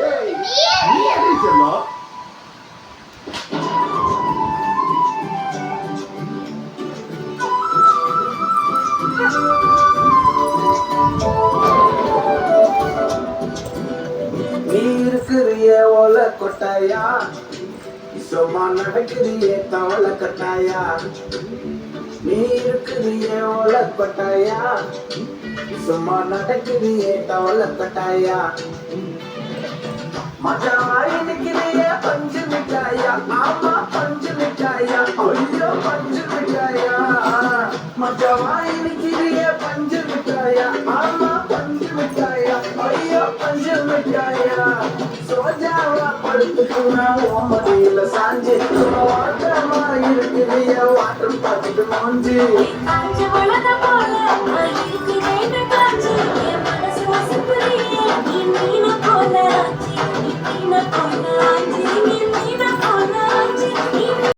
ஏய் நீ எடி செல்லம் நீ இருக்கிறிய ஓல கொட்டாயா சும்மா நடக்கிறிய தவளை கட்டாயா நீ இருக்கிறிய ஓல கொட்டாயா சும்மா நடக்கிறிய தவளை கட்டாயா மச்சான் நிக்கிறிய பஞ்சு மிட்டாயா ஆமா பஞ்சு மிட்டாயா ஐயோ பஞ்சு மிட்டாயா மச்சான் நிக்கிறிய பஞ்சு மிட்டாயா ஆமா பஞ்சு மிட்டாயா ஐயோ பஞ்சு மிட்டாயா சோஜாவா படுத்துக்குனா ஓமடியில சாஞ்சி வாட்டமா இருக்கிறிய வாட்டர் பார்த்துட்டு மூஞ்சி காஞ்சு வளத போல இருக்கிறேன் காஞ்சு என் மனசு வசப்புறியே நீ மீன போல ஆஞ்சி நீ மீன போல ஆஞ்சி